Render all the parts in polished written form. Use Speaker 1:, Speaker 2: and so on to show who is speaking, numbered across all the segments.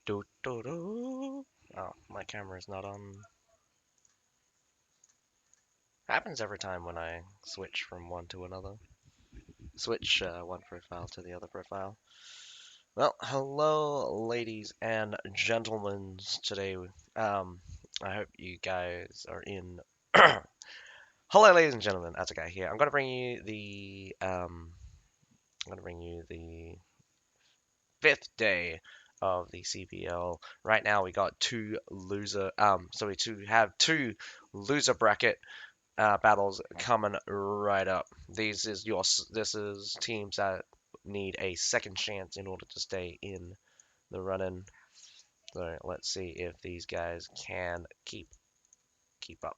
Speaker 1: Do, do, do. Oh, my camera is not on. Happens every time when I switch from one to another. Switch one profile to the other profile. Well, hello, ladies and gentlemen. Today, I hope you guys are in. Hello, ladies and gentlemen. That's a guy here. I'm gonna bring you the fifth day of the CBL. Right now, we got we have two loser bracket battles coming right up. This is teams that need a second chance in order to stay in the running. So let's see if these guys can keep up.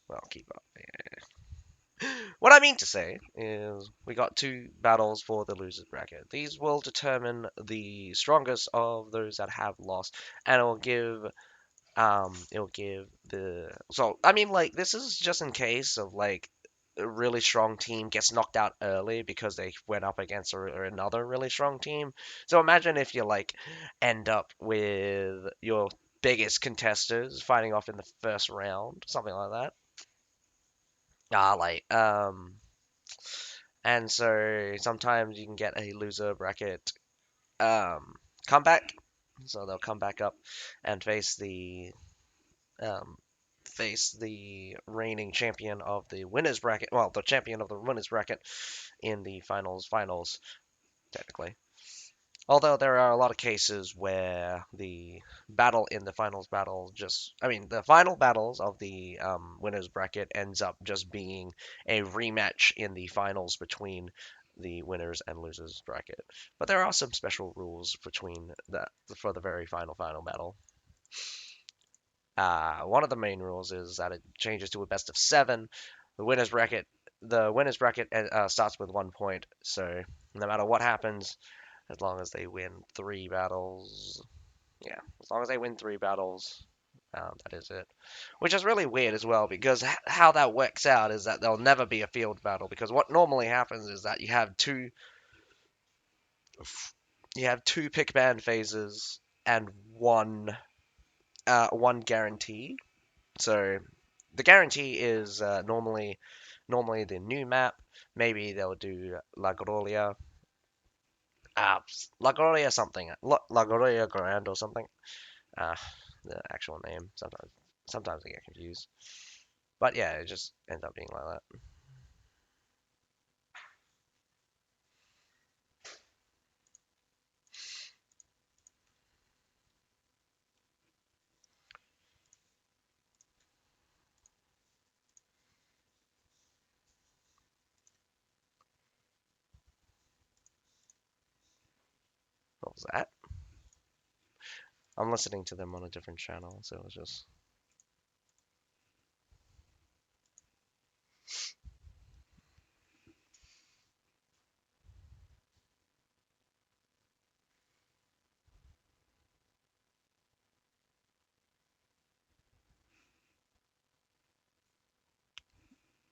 Speaker 1: Well, keep up. What I mean to say is we got two battles for the losers bracket. These will determine the strongest of those that have lost, and it'll give the so I mean like this is just in case of like a really strong team gets knocked out early because they went up against another really strong team. So imagine if you like end up with your biggest contesters fighting off in the first round, something like that. Ah, like and so sometimes you can get a loser bracket comeback. So they'll come back up and um, face the reigning champion of the winners bracket. Well, the champion of the winners bracket in the finals, technically. Although there are a lot of cases where the battle in the finals battle the final battles of the winners bracket ends up just being a rematch in the finals between the winners and losers bracket. But there are some special rules between that for the very final battle. One of the main rules is that it changes to a best of seven. The winners bracket, the winners bracket starts with 1 point, so no matter what happens, as long as they win three battles, yeah, as long as they win three battles, that is it. Which is really weird as well because how that works out is that there'll never be a field battle because what normally happens is that you have two pick ban phases and one guarantee. So the guarantee is normally the new map. Maybe they'll do La Gloria, La Gloria something, La Gloria Grand or something. Uh, the actual name. Sometimes I get confused. But yeah, it just ends up being like that. What was that? I'm listening to them on a different channel, so it's just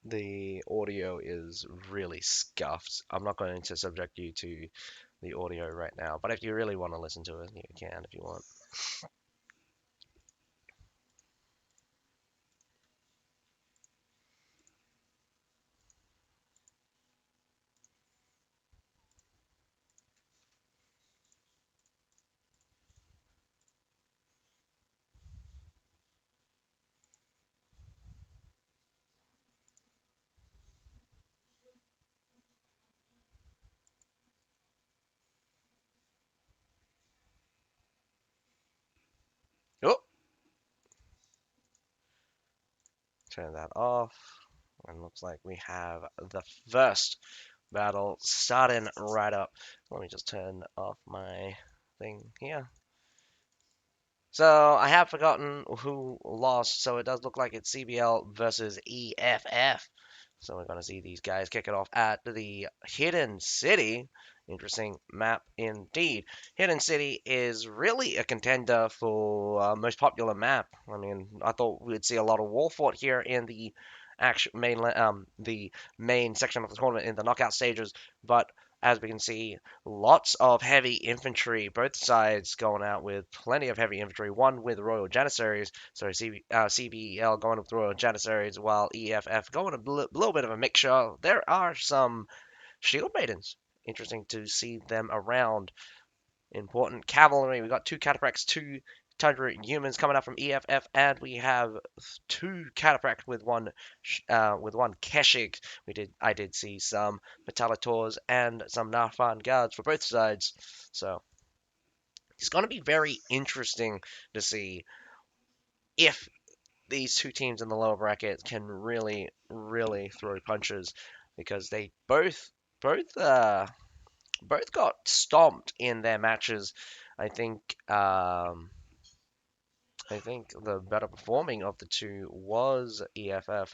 Speaker 1: the audio is really scuffed. I'm not going to subject you to the audio right now, but if you really want to listen to it, you can if you want. Oh, turn that off. And looks like we have the first battle starting right up. Let me just turn off my thing here. So I have forgotten who lost, so it does look like it's CBL versus EFF. So we're going to see these guys kick it off at the Hidden City. Interesting map indeed. Hidden City is really a contender for most popular map. I mean, I thought we'd see a lot of Warfort here in the actual the main section of the tournament in the knockout stages, but as we can see, lots of heavy infantry, both sides going out with plenty of heavy infantry. One with Royal Janissaries, so CBEL going with Royal Janissaries, while EFF going a little bit of a mixture. There are some Shield Maidens. Interesting to see them around. Important cavalry. We got 2 Cataphracts, 2 Tundra humans coming up from EFF, and we have 2 Cataphract with one Keshik. I did see some Metallators and some Narfan guards for both sides. So it's going to be very interesting to see if these 2 teams in the lower bracket can really, really throw punches, because they both got stomped in their matches. I think the better performing of the 2 was EFF.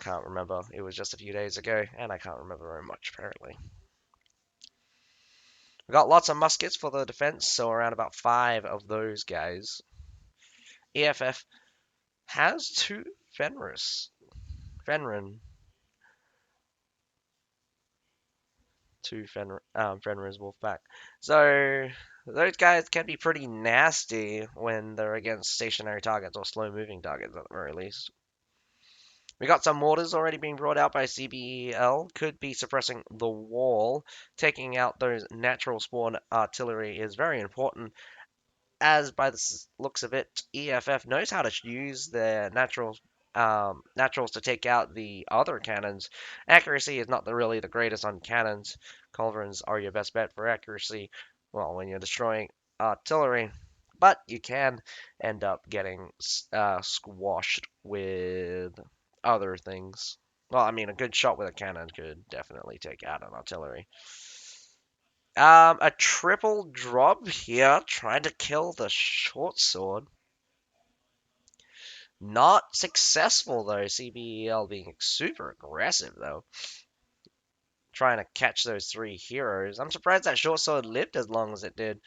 Speaker 1: Can't remember. It was just a few days ago, and I can't remember very much apparently. We got lots of muskets for the defense, so around about 5 of those guys. EFF has 2 Fenrir, 2 Fenris Wolfpack. So those guys can be pretty nasty when they're against stationary targets or slow-moving targets at the very least. We got some mortars already being brought out by CBEL. Could be suppressing the wall. Taking out those natural spawn artillery is very important, as by the looks of it, EFF knows how to use their naturals to take out the other cannons. Accuracy is not really the greatest on cannons. Culverins are your best bet for accuracy, well, when you're destroying artillery, but you can end up getting squashed with other things. Well, I mean, a good shot with a cannon could definitely take out an artillery. A triple drop here, trying to kill the short sword. Not successful though, CBEL being super aggressive though. Trying to catch those 3 heroes. I'm surprised that short sword lived as long as it did.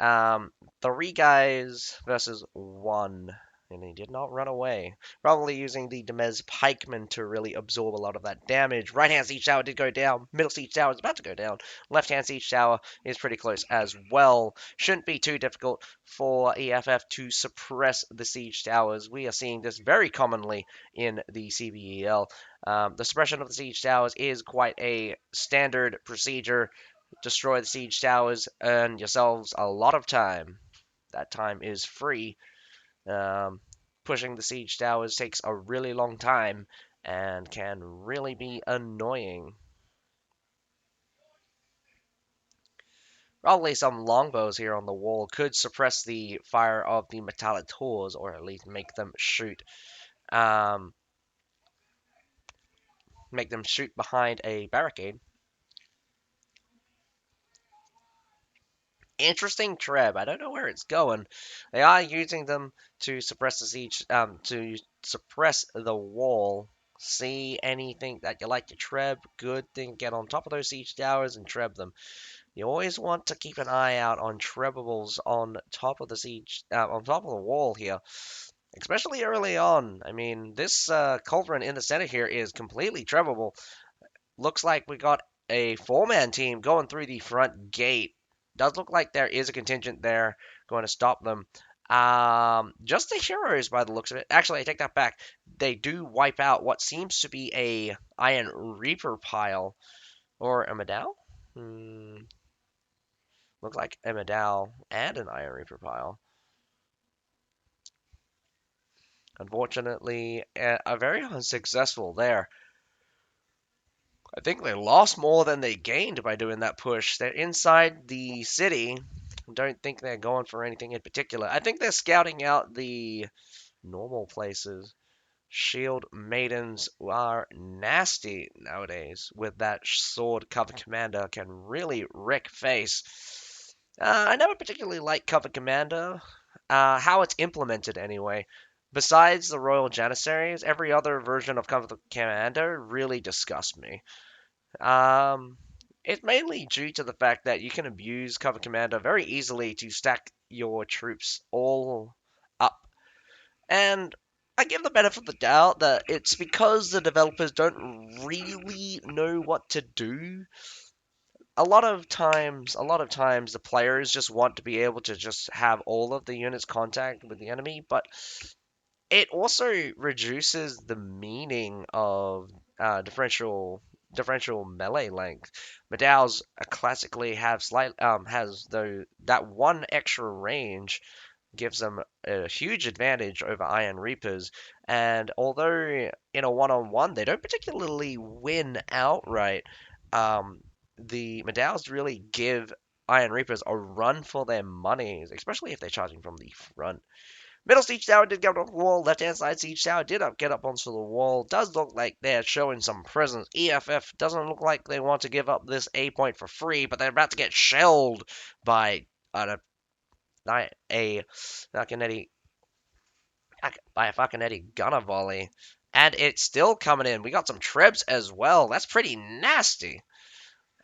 Speaker 1: 3 guys versus 1. And he did not run away. Probably using the Demez Pikeman to really absorb a lot of that damage. Right-hand siege tower did go down. Middle siege tower is about to go down. Left-hand siege tower is pretty close as well. Shouldn't be too difficult for EFF to suppress the siege towers. We are seeing this very commonly in the CBEL. The suppression of the siege towers is quite a standard procedure. Destroy the siege towers, earn yourselves a lot of time. That time is free. Pushing the siege towers takes a really long time and can really be annoying. Probably some longbows here on the wall could suppress the fire of the Metallators, or at least make them shoot. Make them shoot behind a barricade. Interesting treb. I don't know where it's going. They are using them to suppress the siege, to suppress the wall. See anything that you like to treb? Good thing. Get on top of those siege towers and treb them. You always want to keep an eye out on trebables on top of the siege, on top of the wall here, especially early on. I mean, this culverin in the center here is completely trebable. Looks like we got a 4-man team going through the front gate. Does look like there is a contingent there going to stop them. Just the heroes by the looks of it. Actually, I take that back. They do wipe out what seems to be a Iron Reaper pile. Or a Medal? Looks like a Medal and an Iron Reaper pile. Unfortunately, a very unsuccessful there. I think they lost more than they gained by doing that push. They're inside the city. Don't think they're going for anything in particular. I think they're scouting out the normal places. Shield Maidens are nasty nowadays. With that sword, Cover Commander can really wreck face. I never particularly liked Cover Commander. How it's implemented anyway. Besides the Royal Janissaries, every other version of Cover Commander really disgusts me. It's mainly due to the fact that you can abuse Cover Commander very easily to stack your troops all up. And I give the benefit of the doubt that it's because the developers don't really know what to do. a lot of times the players just want to be able to just have all of the units contact with the enemy, but it also reduces the meaning of differential melee length. Medao's classically have slight has though that one extra range gives them a huge advantage over Iron Reapers. And although in a one-on-one they don't particularly win outright, um, the Medao's really give Iron Reapers a run for their money, especially if they're charging from the front. Middle siege tower did get up on the wall. Left hand side siege tower did get up onto the wall. Does look like they're showing some presence. EFF doesn't look like they want to give up this A point for free, but they're about to get shelled by a Falconetti by a Falconetti gunner volley. And it's still coming in. We got some trebs as well. That's pretty nasty.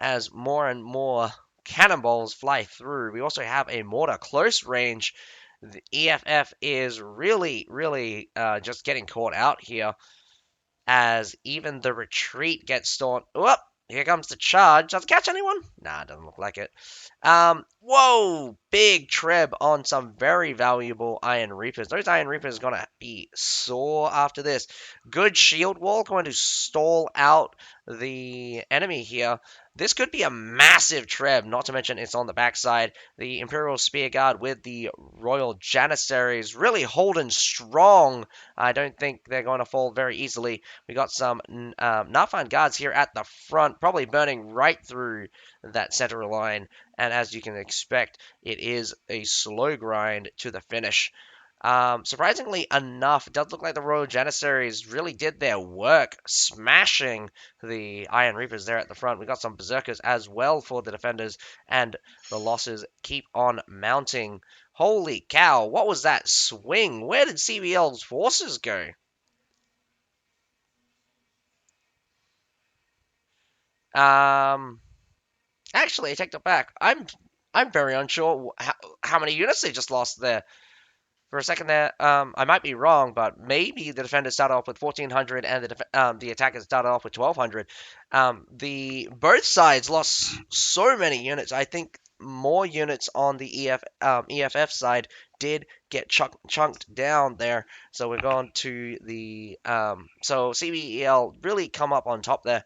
Speaker 1: As more and more cannonballs fly through. We also have a mortar close range. The EFF is really, really just getting caught out here as even the retreat gets stalled. Whoop! Here comes the charge. Does it catch anyone? Nah, doesn't look like it. Whoa! Big treb on some very valuable Iron Reapers. Those Iron Reapers are gonna be sore after this. Good shield wall going to stall out the enemy here. This could be a massive treb, not to mention it's on the backside. The Imperial Spear Guard with the Royal Janissaries really holding strong. I don't think they're going to fall very easily. We got some Nafan guards here at the front, probably burning right through that center line. And as you can expect, it is a slow grind to the finish. Surprisingly enough, it does look like the Royal Janissaries really did their work, smashing the Iron Reapers there at the front. We got some Berserkers as well for the defenders, and the losses keep on mounting. Holy cow, what was that swing? Where did CBL's forces go? Um, Actually, I take that back. I'm very unsure how many units they just lost there. For a second there, I might be wrong, but maybe the defenders started off with 1,400 and the attackers started off with 1,200. The both sides lost so many units. I think more units on the EFF side did get chunked down there. So we're going to the so CBEL really come up on top there.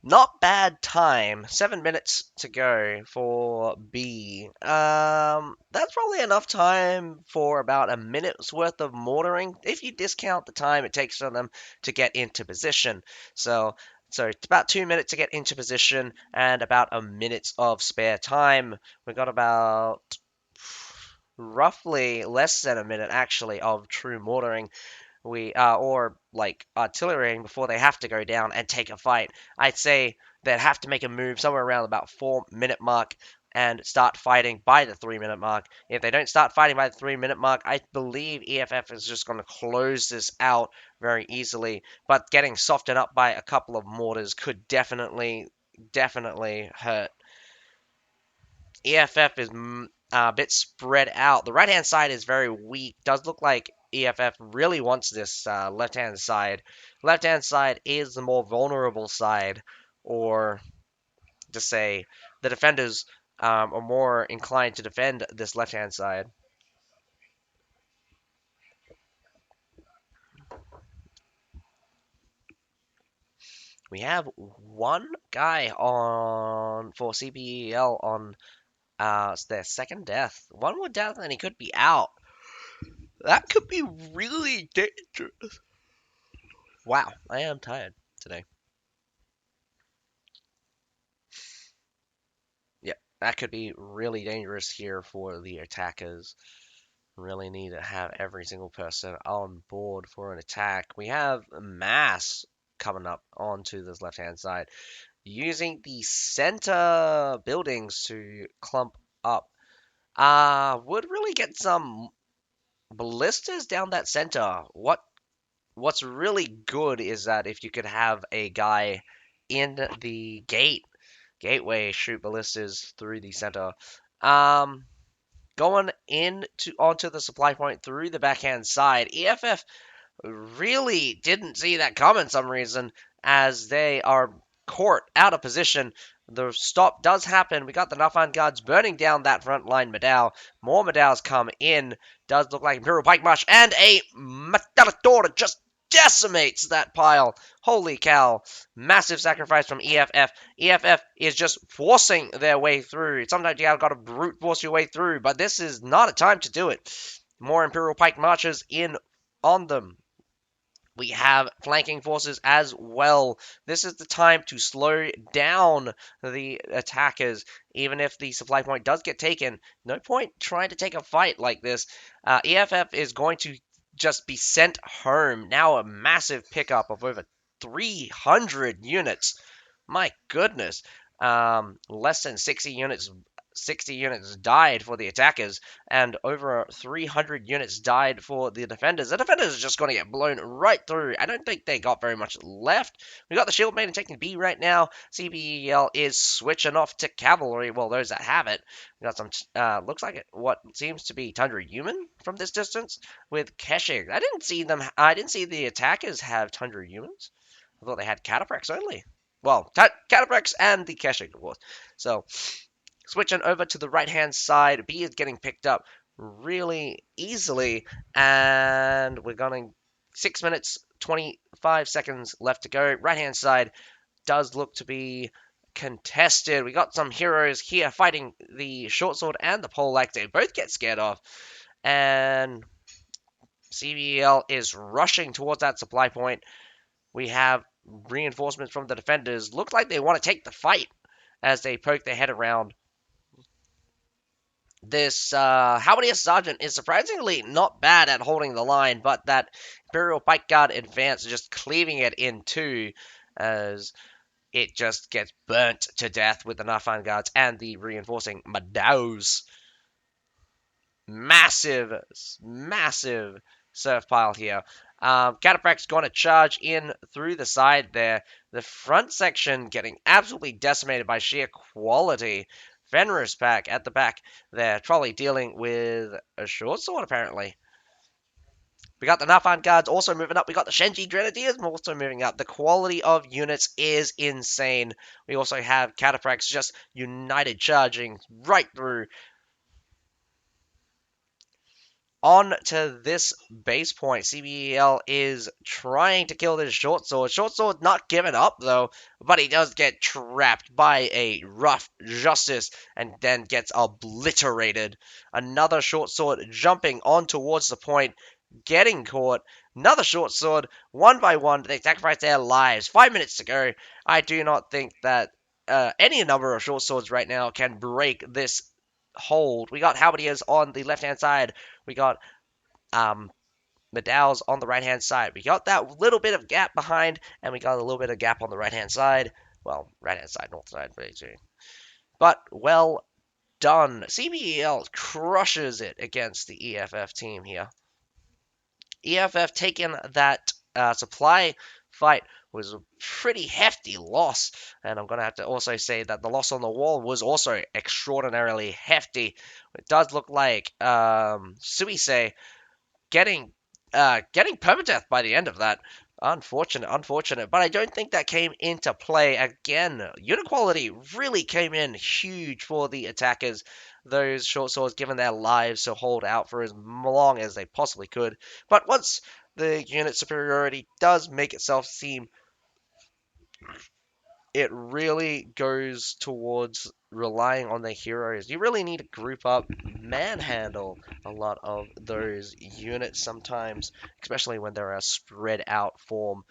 Speaker 1: Not bad time. 7 minutes to go for B. That's probably enough time for about a minute's worth of mortaring, if you discount the time it takes for them to get into position. So it's about 2 minutes to get into position and about a minute of spare time. We got about roughly less than a minute actually of true mortaring or like artillerying before they have to go down and take a fight. I'd say they'd have to make a move somewhere around about 4 minute mark and start fighting by the 3 minute mark. If they don't start fighting by the 3 minute mark, I believe EFF is just going to close this out very easily. But getting softened up by a couple of mortars could definitely hurt. EFF is a bit spread out. The right hand side is very weak. Does look like EFF really wants this left hand side. Left hand side is the more vulnerable side, or to say the defenders are more inclined to defend this left hand side. We have one guy on for CBEL on their second death. One more death and he could be out. That could be really dangerous. Wow, I am tired today. Yeah, that could be really dangerous here for the attackers. Really need to have every single person on board for an attack. We have mass coming up onto this left-hand side, using the center buildings to clump up. Would really get some ballistas down that center. What's really good is that if you could have a guy in the gateway shoot ballistas through the center. Going onto the supply point through the backhand side. EFF really didn't see that coming for some reason as they are caught out of position. The stop does happen. We got the Nafan guards burning down that front line Medal. More Medals come in. Does look like Imperial Pike March and a Matador just decimates that pile. Holy cow. Massive sacrifice from EFF. EFF is just forcing their way through. Sometimes you have got to brute force your way through, but this is not a time to do it. More Imperial Pike Marches in on them. We have flanking forces as well. This is the time to slow down the attackers. Even if the supply point does get taken, no point trying to take a fight like this. EFF is going to just be sent home. Now a massive pickup of over 300 units. My goodness. Less than 60 units died for the attackers, and over 300 units died for the defenders. The defenders are just going to get blown right through. I don't think they got very much left. We got the Shield Maiden taking B right now. CBEL is switching off to cavalry. Well, those that have it. We got some, looks like what seems to be Tundra Human from this distance with Keshig. I didn't see the attackers have Tundra Humans. I thought they had Cataprax only. Well, Cataprax and the Keshig, of course. So, switching over to the right-hand side, B is getting picked up really easily, and we're going 6 minutes, 25 seconds left to go. Right-hand side does look to be contested. We got some heroes here fighting the short sword and the poleaxe. They both get scared off, and CBEL is rushing towards that supply point. We have reinforcements from the defenders. Look like they want to take the fight as they poke their head around. This Halberdier Sergeant is surprisingly not bad at holding the line, but that Imperial Pike Guard advance is just cleaving it in two as it just gets burnt to death with the Nafan Guards and the reinforcing Madaus. Massive surf pile here. Cataprax's going to charge in through the side there. The front section getting absolutely decimated by sheer quality. Fenris pack at the back there, Trolley dealing with a short sword apparently. We got the Nafan guards also moving up. We got the Shenji Grenadiers also moving up. The quality of units is insane. We also have Cataprax just united charging right through. On to this base point. CBEL is trying to kill this short sword. Short sword not giving up though, but he does get trapped by a rough justice and then gets obliterated. Another short sword jumping on towards the point, getting caught. Another short sword, one by one, they sacrifice their lives. 5 minutes to go. I do not think that any number of short swords right now can break this hold. We got halberdiers on the left-hand side. We got Medals on the right-hand side. We got that little bit of gap behind, and we got a little bit of gap on the right-hand side. Well, right-hand side, north side, basically. But well done. CBEL crushes it against the EFF team here. EFF taking that supply fight was a pretty hefty loss, and I'm going to have to also say that the loss on the wall was also extraordinarily hefty. It does look like Suisei getting permadeath by the end of that. Unfortunate, but I don't think that came into play. Again, unit quality really came in huge for the attackers. Those short swords given their lives to hold out for as long as they possibly could. But once the unit superiority does make itself seem, it really goes towards relying on the heroes. You really need to group up, manhandle a lot of those units sometimes, especially when they're a spread out form.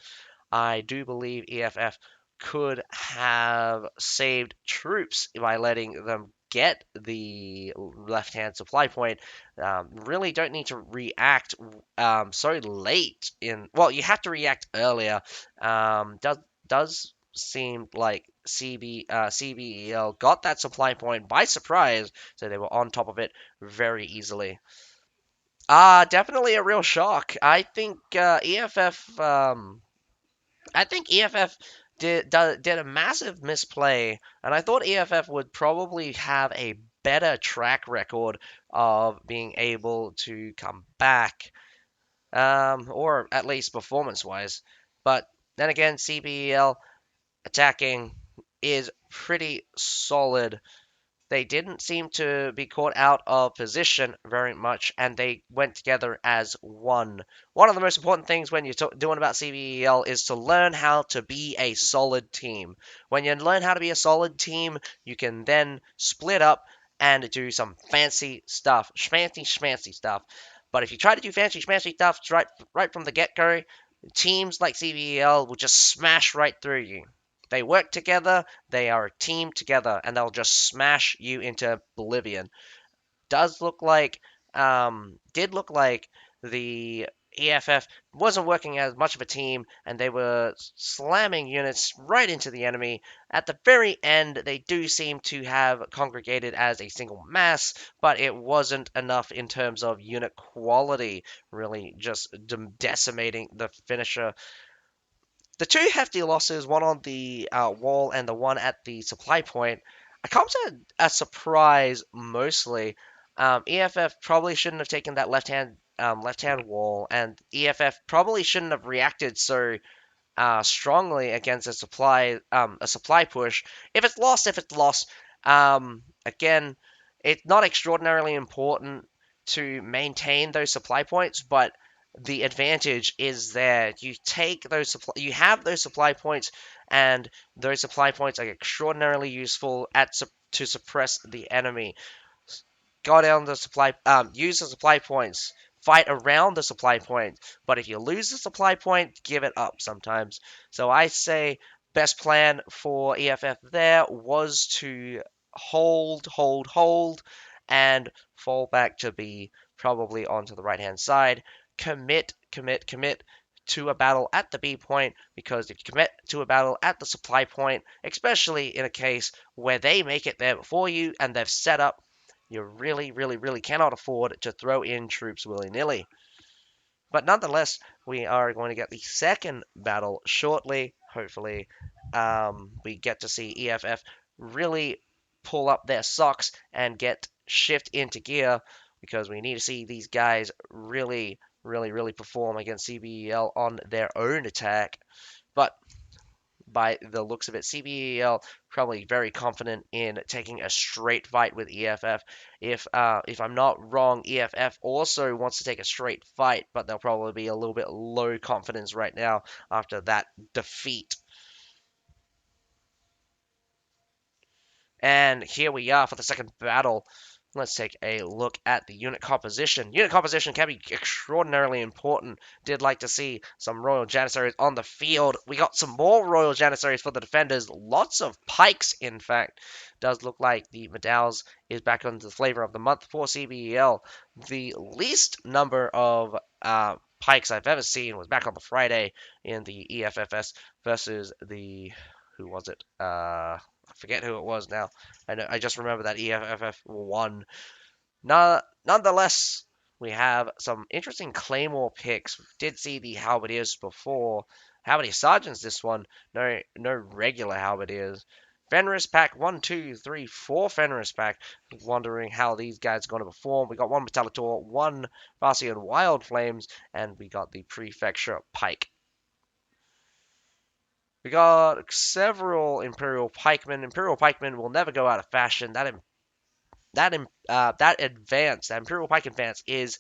Speaker 1: I do believe EFF could have saved troops by letting them get the left-hand supply point. Really don't need to react so late in. Well, you have to react earlier. Does seem like CBEL got that supply point by surprise, so they were on top of it very easily. Definitely a real shock. I think EFF. I think EFF did a massive misplay, and I thought EFF would probably have a better track record of being able to come back. or at least performance-wise. But then again, CBEL attacking is pretty solid. They didn't seem to be caught out of position very much, and they went together as one. One of the most important things when you're doing about CBEL is to learn how to be a solid team. When you learn how to be a solid team, you can then split up and do some fancy stuff, schmancy stuff. But if you try to do fancy schmancy stuff right from the get-go, teams like CBEL will just smash right through you. They work together, they are a team together, and they'll just smash you into oblivion. Does look like, did look like the EFF wasn't working as much of a team, and they were slamming units right into the enemy. At the very end, they do seem to have congregated as a single mass, but it wasn't enough in terms of unit quality, really just decimating the finisher. The two hefty losses, one on the wall and the one at the supply point, I come to a surprise mostly. EFF probably shouldn't have taken that left hand wall, and EFF probably shouldn't have reacted so strongly against a supply push. If it's lost, if it's lost. Again, it's not extraordinarily important to maintain those supply points, but the advantage is there. You have those supply points, and those supply points are extraordinarily useful to suppress the enemy. Go down the supply, use the supply points, fight around the supply point. But if you lose the supply point, give it up sometimes. So I say best plan for EFF there was to hold, and fall back to B, probably onto the right hand side. Commit to a battle at the B point, because if you commit to a battle at the supply point, especially in a case where they make it there before you and they've set up, you really cannot afford to throw in troops willy-nilly. But nonetheless, we are going to get the second battle shortly. Hopefully, we get to see EFF really pull up their socks and get shift into gear, because we need to see these guys really perform against CBEL on their own attack. But by the looks of it, CBEL probably very confident in taking a straight fight with EFF. If I'm not wrong, EFF also wants to take a straight fight, but they'll probably be a little bit low confidence right now after that defeat. And here we are for the second battle. Let's take a look at the unit composition. Unit composition can be extraordinarily important. Did like to see some Royal Janissaries on the field. We got some more Royal Janissaries for the defenders. Lots of pikes, in fact. Does look like the Medals is back on the flavor of the month for CBEL. The least number of pikes I've ever seen was back on the Friday in the EFFS versus the... Who was it? I forget who it was now. I just remember that EFF won. Nonetheless, we have some interesting Claymore picks. Did see the Halberdiers before. Halberdier Sergeants this one. No regular Halberdiers. Fenris pack, 1, 2, 3, 4 Fenris pack. Wondering how these guys are going to perform. We got one Metallitor, one Farsian Wild Flames, and we got the Prefecture Pike. We got several Imperial Pikemen. Imperial Pikemen will never go out of fashion. That advance, that Imperial Pike advance, is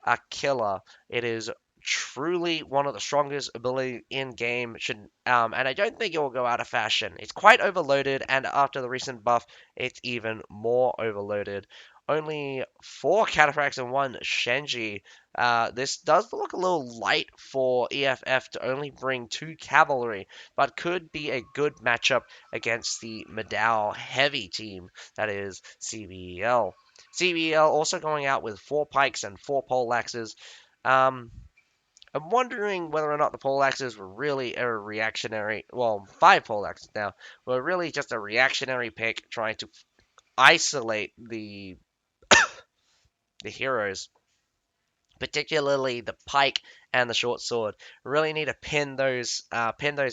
Speaker 1: a killer. It is truly one of the strongest ability in game. And I don't think it will go out of fashion. It's quite overloaded, and after the recent buff, it's even more overloaded. Only 4 Cataphracts and 1 Shenji. This does look a little light for EFF to only bring 2 cavalry, but could be a good matchup against the Medal heavy team that is CBEL. CBEL also going out with 4 pikes and 4 poleaxes. I'm wondering whether or not the poleaxes were really a reactionary, well, 5 poleaxes now, were really just a reactionary pick trying to isolate the heroes, particularly the pike and the short sword. Really need to pin those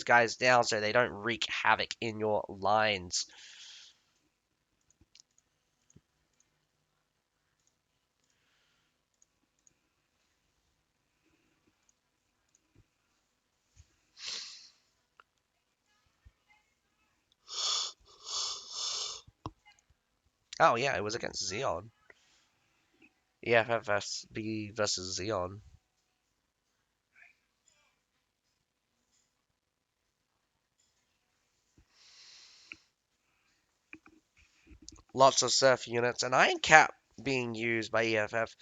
Speaker 1: guys down so they don't wreak havoc in your lines. Oh yeah, it was against Xeon. EFFG versus Xeon. Lots of surf units and Iron Cap being used by EFF.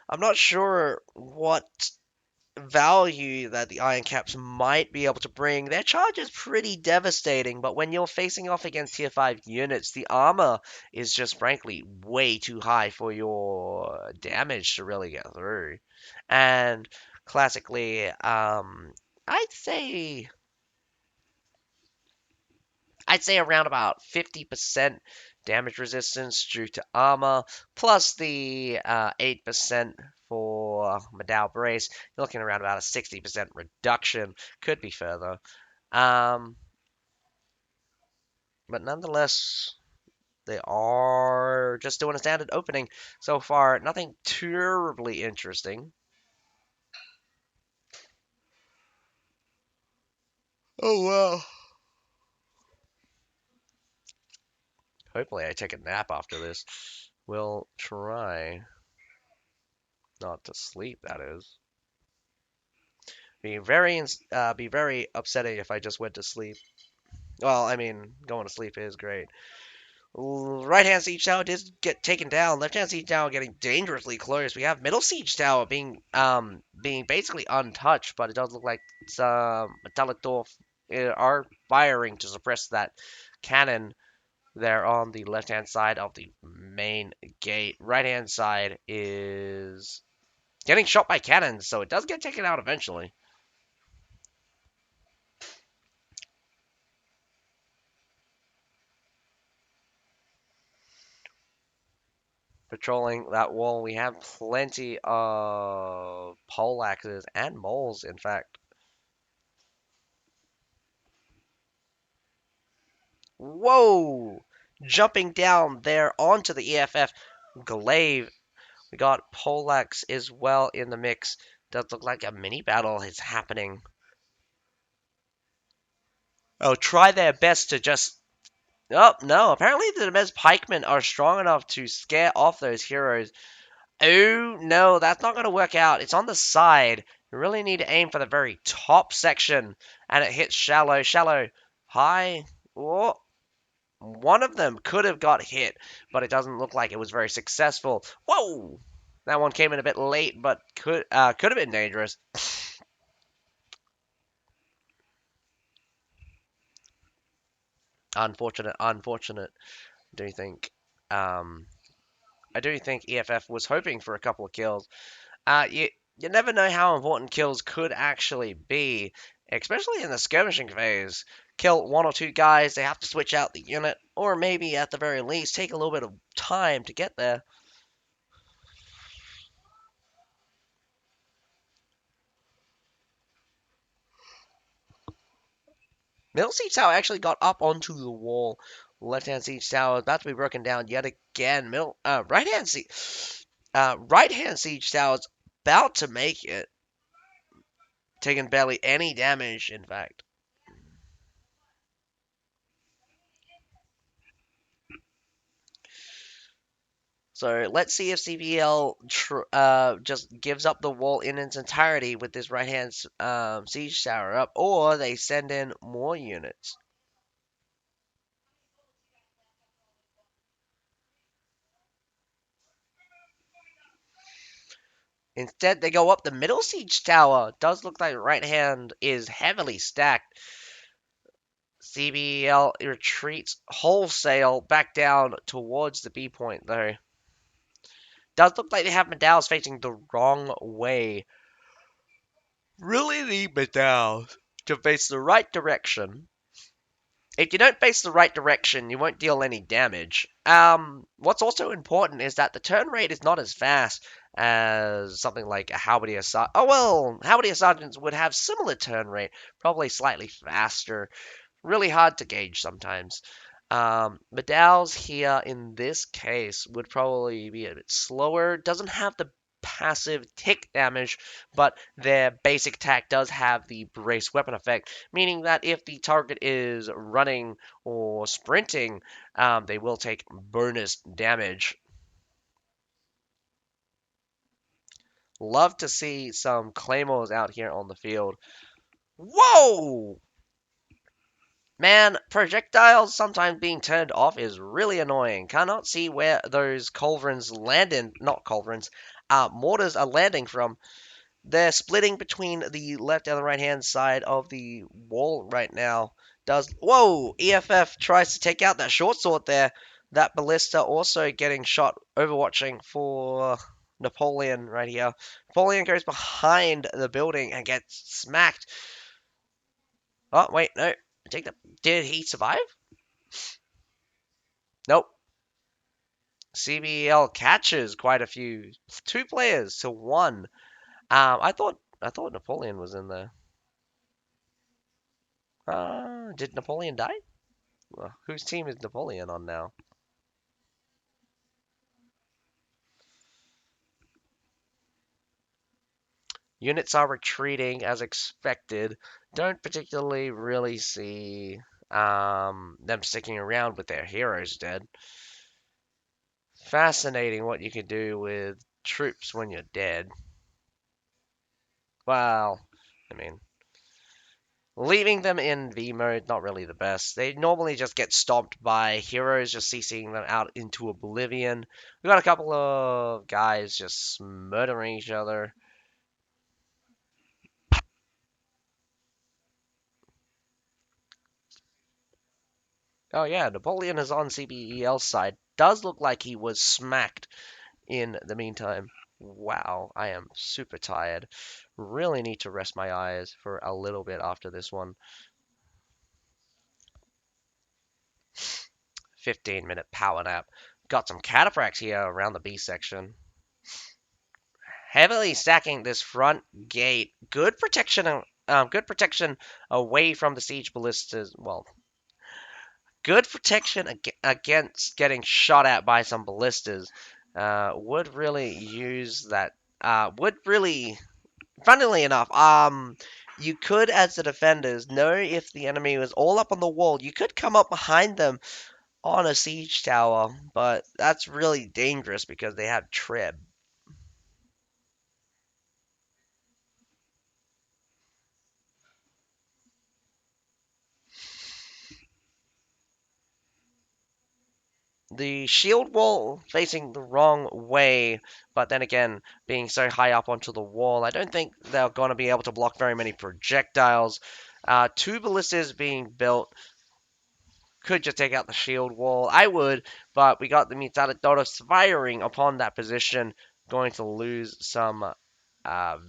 Speaker 1: I'm not sure what value that the Iron Caps might be able to bring. Their charge is pretty devastating, but when you're facing off against tier 5 units, the armor is just frankly way too high for your damage to really get through. And classically, I'd say I'd say around about 50% damage resistance due to armor, plus the 8% for Medal Brace. You're looking around about a 60% reduction. Could be further. Um, but nonetheless, they are just doing a standard opening so far. Nothing terribly interesting. Oh, wow. Hopefully, I take a nap after this. We'll try not to sleep, that is. Be very upsetting if I just went to sleep. Well, I mean, going to sleep is great. Right hand siege tower did get taken down. Left hand siege tower getting dangerously close. We have middle siege tower being basically untouched, but it does look like some metallic dwarf are firing to suppress that cannon there on the left hand side of the main gate. Right hand side is getting shot by cannons, so it does get taken out eventually. Patrolling that wall. We have plenty of poleaxes and moles, in fact. Whoa! Jumping down there onto the EFF glaive. We got poleax as well in the mix. Does look like a mini battle is happening. Oh, try their best to just. Oh, no. Apparently, the Demez pikemen are strong enough to scare off those heroes. Oh, no, that's not going to work out. It's on the side. You really need to aim for the very top section. And it hits shallow, shallow, high. Oh, one of them could have got hit, but it doesn't look like it was very successful. Whoa! That one came in a bit late, but could have been dangerous. Unfortunate, unfortunate. Do you think? Um, I do think EFF was hoping for a couple of kills. You never know how important kills could actually be, especially in the skirmishing phase. Kill one or two guys, they have to switch out the unit, or maybe at the very least take a little bit of time to get there. Middle siege tower actually got up onto the wall. Left hand siege tower is about to be broken down yet again. Right hand siege tower is about to make it, taking barely any damage. In fact. So let's see if CBL just gives up the wall in its entirety with this right hand siege tower up, or they send in more units. Instead, they go up the middle siege tower. Does look like right hand is heavily stacked. CBL retreats wholesale back down towards the B point, though. Does look like they have medals facing the wrong way. Really need medals to face the right direction. If you don't face the right direction, you won't deal any damage. What's also important is that the turn rate is not as fast as something like a Halberdier Sergeant. Oh, well, Halberdier Sergeants would have similar turn rate, probably slightly faster. Really hard to gauge sometimes. Medals here in this case would probably be a bit slower. Doesn't have the passive tick damage, but their basic attack does have the brace weapon effect, meaning that if the target is running or sprinting, they will take bonus damage. Love to see some claymores out here on the field. Whoa! Man, projectiles sometimes being turned off is really annoying. Cannot see where those culverins landing, not culverins, mortars are landing from. They're splitting between the left and the right hand side of the wall right now. Whoa! EFF tries to take out that short sword there. That ballista also getting shot, overwatching for Napoleon right here. Napoleon goes behind the building and gets smacked. Oh, wait, no. Did he survive? Nope. CBEL catches quite a few. 2 players to 1. I thought Napoleon was in there. Did Napoleon die? Whose team is Napoleon on now? Units are retreating as expected. Don't particularly really see them sticking around with their heroes dead. Fascinating what you can do with troops when you're dead. Well, I mean, leaving them in V mode, not really the best. They normally just get stomped by heroes, just CCing them out into oblivion. We got a couple of guys just murdering each other. Oh yeah, Napoleon is on CBEL's side. Does look like he was smacked in the meantime. Wow, I am super tired. Really need to rest my eyes for a little bit after this one. 15-minute power nap. Got some cataphracts here around the B section. Heavily stacking this front gate. Good protection away from the siege ballistas. Well, good protection against getting shot at by some ballistas. Would really use that. Would really, funnily enough, you could, as the defenders, know if the enemy was all up on the wall. You could come up behind them on a siege tower, but that's really dangerous because they have trib. The shield wall facing the wrong way, but then again, being so high up onto the wall, I don't think they're going to be able to block very many projectiles. 2 ballistas being built could just take out the shield wall. I would, but we got the Mutatadoros firing upon that position, going to lose some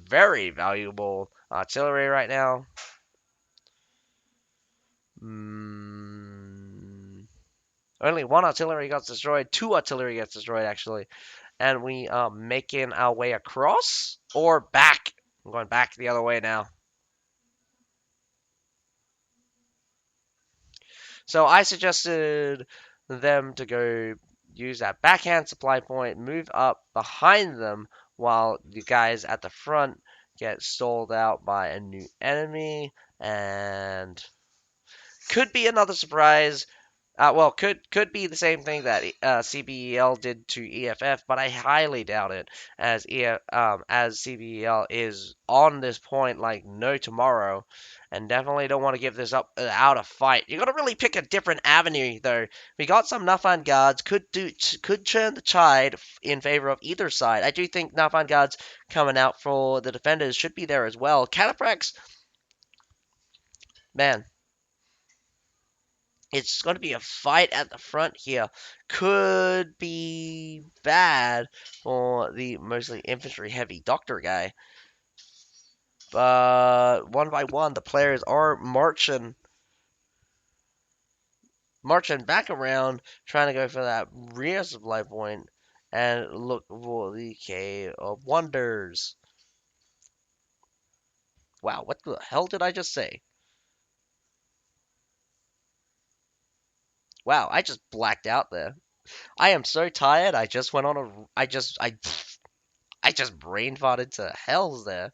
Speaker 1: very valuable artillery right now. Only 1 artillery got destroyed. 2 artillery gets destroyed, actually. And we are making our way across or back. I'm going back the other way now. So I suggested them to go use that backhand supply point, move up behind them while the guys at the front get stalled out by a new enemy. And could be another surprise. Well, could be the same thing that CBEL did to EFF, but I highly doubt it, as CBEL is on this point like no tomorrow, and definitely don't want to give this up without a fight. You got to really pick a different avenue, though. We got some Nafan guards could turn the tide in favor of either side. I do think Nafan guards coming out for the defenders should be there as well. Cataphracts, man. It's going to be a fight at the front here. Could be bad for the mostly infantry heavy doctor guy. But one by one, the players are marching back around, trying to go for that rear supply point and look for the Cave of Wonders. Wow, what the hell did I just say? Wow, I just blacked out there. I am so tired. I just went on a. I I just brain farted to hells there.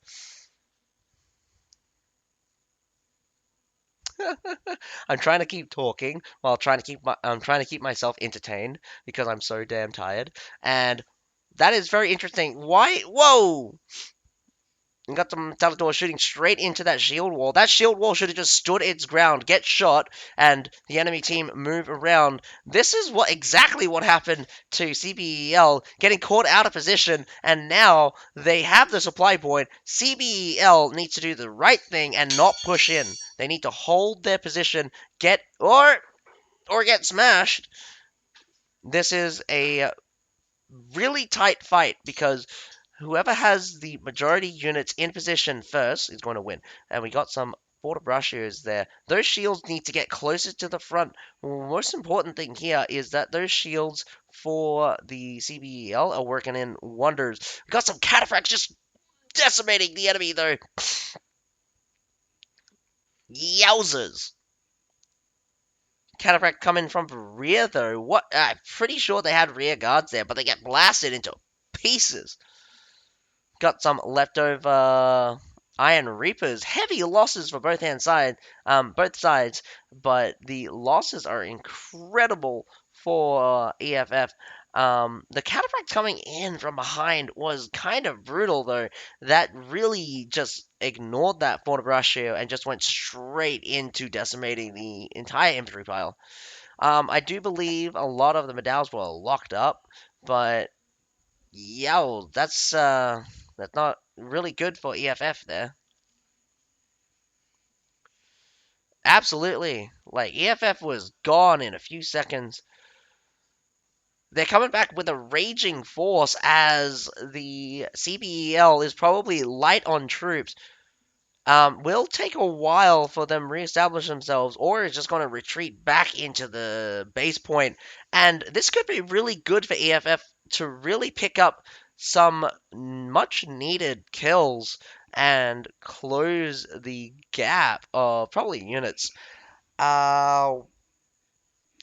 Speaker 1: I'm trying to keep talking while I'm trying to keep myself entertained because I'm so damn tired. And that is very interesting. Why? Whoa! And got some Teletor shooting straight into that shield wall. That shield wall should have just stood its ground, get shot, and the enemy team move around. This is exactly what happened to CBEL, getting caught out of position, and now they have the supply point. CBEL needs to do the right thing and not push in. They need to hold their position, or get smashed. This is a really tight fight because whoever has the majority units in position first is going to win. And we got some border brushers there. Those shields need to get closer to the front. Most important thing here is that those shields for the CBEL are working in wonders. We got some cataphracts just decimating the enemy though. Yowzers. Cataphract coming from the rear though. What? I'm pretty sure they had rear guards there, but they get blasted into pieces. Got some leftover Iron Reapers. Heavy losses for both sides, but the losses are incredible for EFF. The Cataphract coming in from behind was kind of brutal, though. That really just ignored that Forte Braccio and just went straight into decimating the entire infantry pile. I do believe a lot of the medals were locked up, but yo, that's not really good for EFF there. Absolutely. Like EFF was gone in a few seconds. They're coming back with a raging force as the CBEL is probably light on troops. Will take a while for them reestablish themselves, or is just going to retreat back into the base point. And this could be really good for EFF to really pick up some much needed kills and close the gap of probably units. Uh,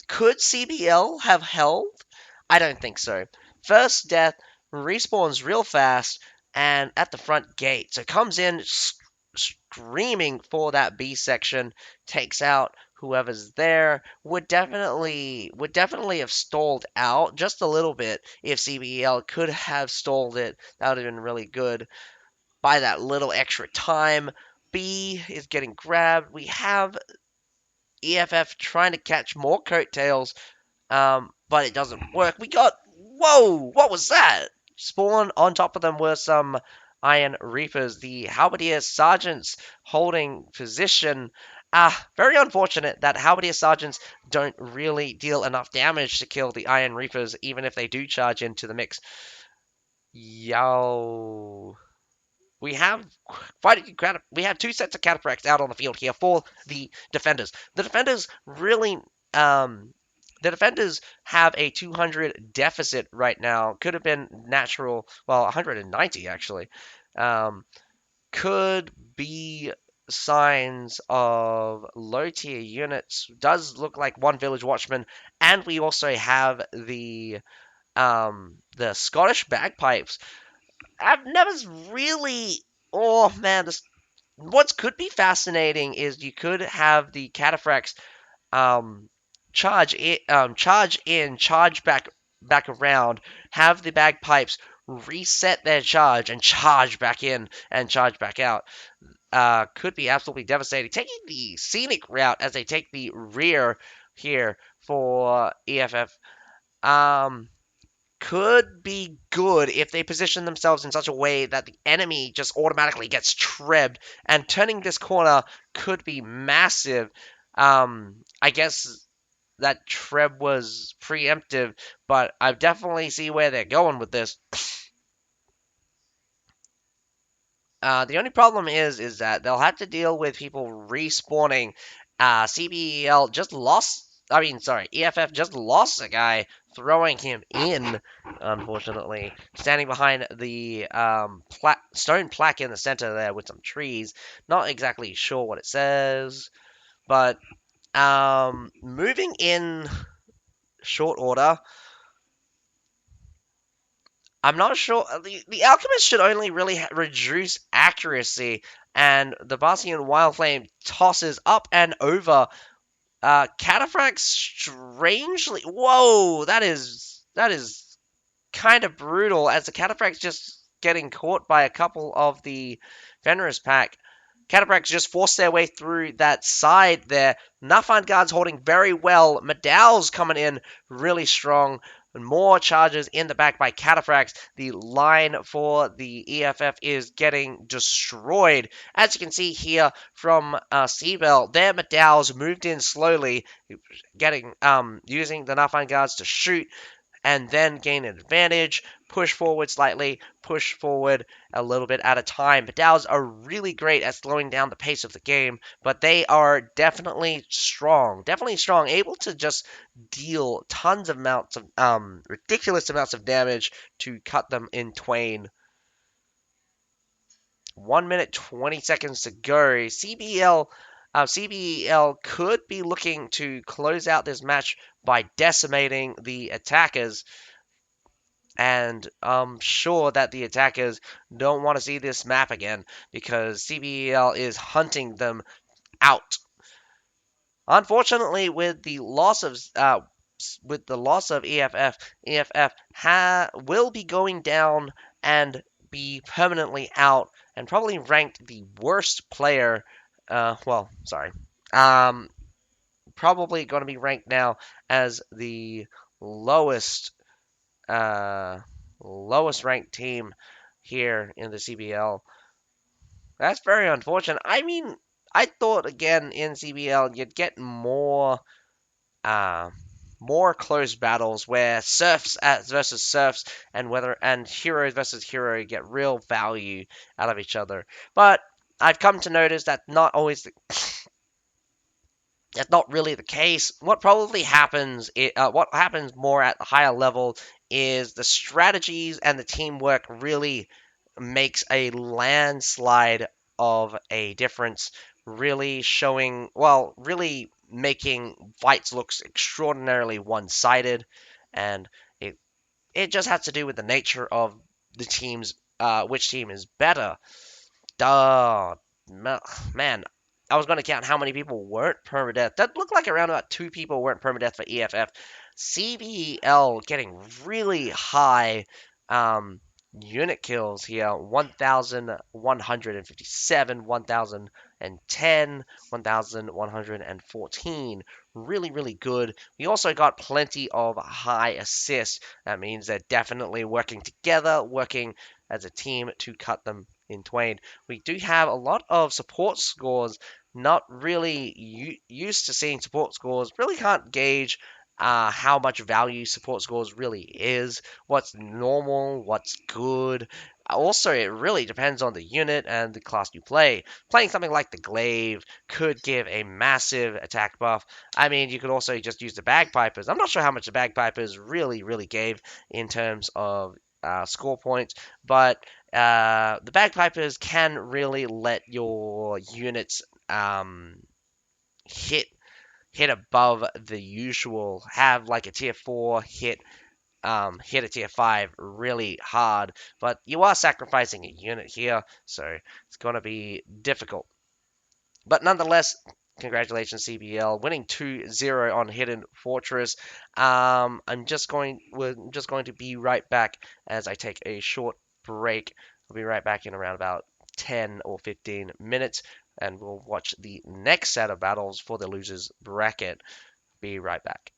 Speaker 1: could CBL have held? I don't think so. First death respawns real fast and at the front gate. So comes in screaming for that B section, takes out whoever's there. Would definitely have stalled out just a little bit if CBEL could have stalled it. That would have been really good. By that little extra time, B is getting grabbed. We have EFF trying to catch more coattails, but it doesn't work. We got whoa! What was that? Spawn on top of them were some Iron Reapers. The Halberdier Sergeants holding position. Very unfortunate that Halberdier Sergeants don't really deal enough damage to kill the Iron Reapers, even if they do charge into the mix. Yo. We have we have two sets of cataphracts out on the field here for the defenders. Um, the defenders have a 200 deficit right now. Could have been natural, well, 190 actually. Um, could be signs of low tier units. Does look like one village watchman, and we also have the Scottish bagpipes. I've never really. Oh man, what could be fascinating is you could have the cataphracts um, charge back around, have the bagpipes reset their charge and charge back in and charge back out. Could be absolutely devastating. Taking the scenic route as they take the rear here for EFF. Um, could be good if they position themselves in such a way that the enemy just automatically gets trebbed, and turning this corner could be massive. I guess that treb was preemptive, but I definitely see where they're going with this. The only problem is that they'll have to deal with people respawning. CBEL just lost. I mean, sorry, EFF just lost a guy throwing him in. Unfortunately, standing behind the stone plaque in the center there with some trees. Not exactly sure what it says, but moving in short order. I'm not sure. The Alchemist should only really reduce accuracy, and the Bastion Wildflame tosses up and over. Cataphract strangely. Whoa, that is kind of brutal, as the Cataphract's just getting caught by a couple of the Fenris pack. Cataphracts just forced their way through that side there. Nafan Guard's holding very well. Medal's coming in really strong. And more charges in the back by Cataphracts. The line for the EFF is getting destroyed. As you can see here from CBEL, their Medals moved in slowly, getting using the Nafan Guards to shoot and then gain an advantage, push forward slightly, push forward a little bit at a time. Medals are really great at slowing down the pace of the game, but they are definitely strong, able to just deal tons of amounts of ridiculous amounts of damage to cut them in twain. 1 minute 20 seconds to go. CBEL could be looking to close out this match by decimating the attackers, and I'm sure that the attackers don't want to see this map again because CBEL is hunting them out. Unfortunately, with the loss of EFF will be going down and be permanently out, and probably ranked the worst player. Well, sorry. Um, Probably going to be ranked now as the lowest uh, lowest ranked team here in the CBL. That's very unfortunate. I mean, I thought again in CBL you'd get uh, more close battles where serfs versus serfs, and heroes versus hero get real value out of each other. But I've come to notice that that's not really the case. What happens more at the higher level is the strategies and the teamwork really makes a landslide of a difference, really making fights look extraordinarily one-sided, and it it just has to do with the nature of the teams, which team is better. Duh, man. I was going to count how many people weren't permadeath. That looked like around about 2 people weren't permadeath for EFF. CBEL getting really high unit kills here: 1,157, 1,010, 1,114. Really, really good. We also got plenty of high assists. That means they're definitely working together, working as a team to cut them in twain. We do have a lot of support scores. Not really used to seeing support scores. Really can't gauge how much value support scores really is. What's normal, what's good. Also, it really depends on the unit and the class you play. Playing something like the Glaive could give a massive attack buff. I mean, you could also just use the Bagpipers. I'm not sure how much the Bagpipers really gave in terms of score points, but the Bagpipers can really let your units hit above the usual. Have like a tier 4 hit a tier 5 really hard, but you are sacrificing a unit here, so it's going to be difficult. But nonetheless, congratulations CBL, winning 2-0 on Hidden Fortress. We're just going to be right back as I take a short break. I'll be right back in around about 10 or 15 minutes, and we'll watch the next set of battles for the losers bracket. Be right back.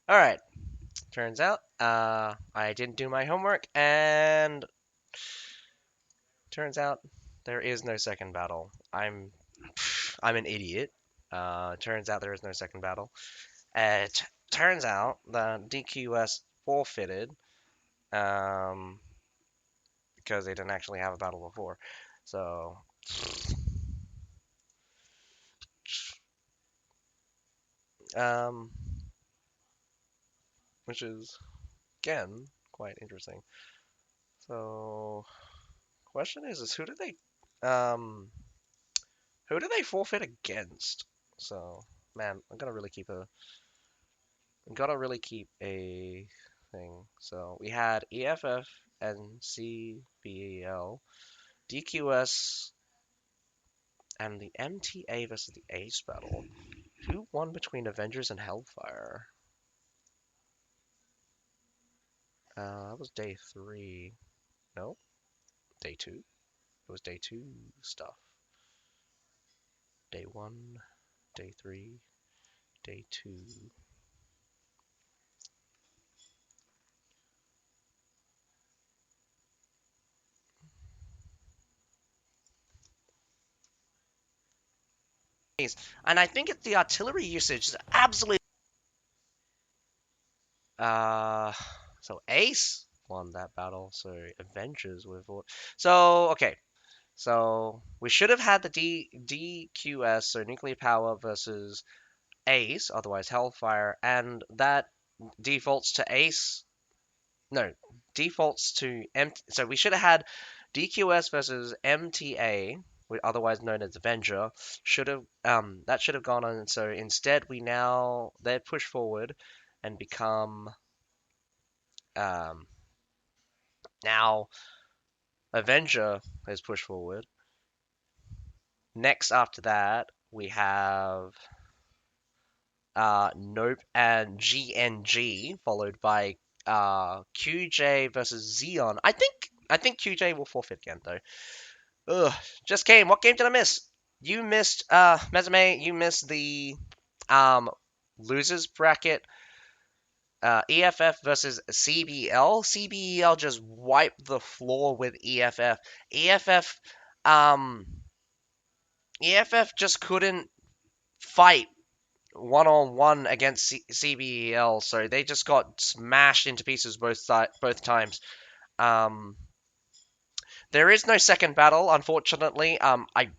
Speaker 1: All right. Turns out, I didn't do my homework, and turns out there is no second battle. I'm an idiot. Turns out there is no second battle. It turns out the DQS forfeited, um, because they didn't actually have a battle before. So, um, which is again quite interesting. So, question is um, who do they forfeit against? So, man, gotta really keep a thing. So we had EFF and CBEL, DQS, and the MTA versus the Ace battle. Who won between Avengers and Hellfire? That was day 3. No, day 2. It was day 2 stuff. Day 1, day 3, day 2. And I think it's the artillery usage is absolutely. Uh, so Ace won that battle. So Avengers were for. So okay. So we should have had the DQS, so nuclear power versus Ace, otherwise Hellfire, and that defaults to Ace. No, defaults to M. So we should have had DQS versus MTA, otherwise known as Avenger. Should have that should have gone on. So instead, they push forward and become um now Avenger is pushed forward. Next after that, we have Nope and GNG, followed by QJ versus Xeon. I think QJ will forfeit again though. Ugh, just came. What game did I miss? You missed Mezume, you missed the um losers bracket, EFF versus CBL. CBEL just wiped the floor with EFF. EFF um EFF just couldn't fight one-on-one against CBEL, so they just got smashed into pieces both times. Um, there is no second battle, unfortunately. I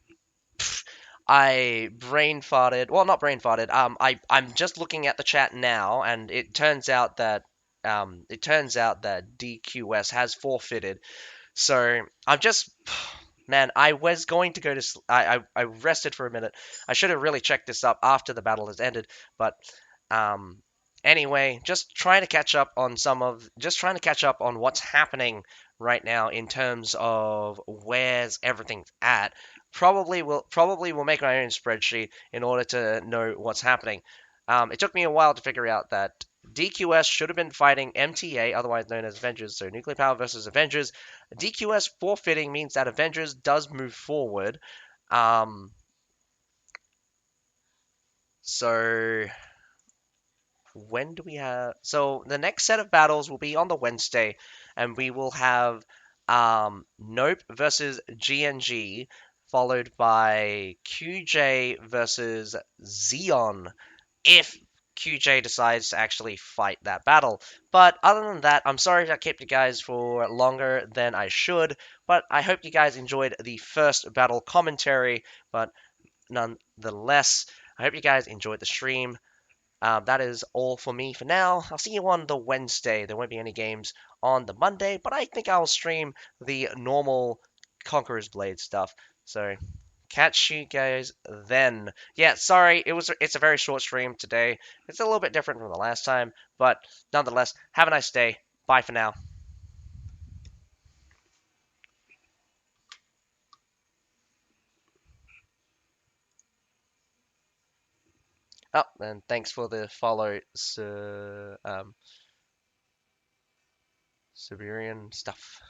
Speaker 1: brain farted. Well, not brain farted. I'm just looking at the chat now, and it turns out that DQS has forfeited. So I'm just, man, I was going to go to. I rested for a minute. I should have really checked this up after the battle has ended. But um, anyway, just trying to catch up on what's happening right now in terms of where's everything's at. Probably will make my own spreadsheet in order to know what's happening. It took me a while to figure out that DQS should have been fighting MTA, otherwise known as Avengers, so Nuclear Power versus Avengers. DQS forfeiting means that Avengers does move forward. Um, so when do we have? So the next set of battles will be on the Wednesday, and we will have Nope versus GNG, followed by QJ versus Xeon, if QJ decides to actually fight that battle. But other than that, I'm sorry if I kept you guys for longer than I should, but I hope you guys enjoyed the first battle commentary. But nonetheless, I hope you guys enjoyed the stream. That is all for me for now. I'll see you on the Wednesday. There won't be any games on the Monday, but I think I'll stream the normal Conqueror's Blade stuff. So catch you guys then. Yeah, sorry, it's a very short stream today. It's a little bit different from the last time, but nonetheless, have a nice day. Bye for now. Oh, and thanks for the follow, Siberian stuff.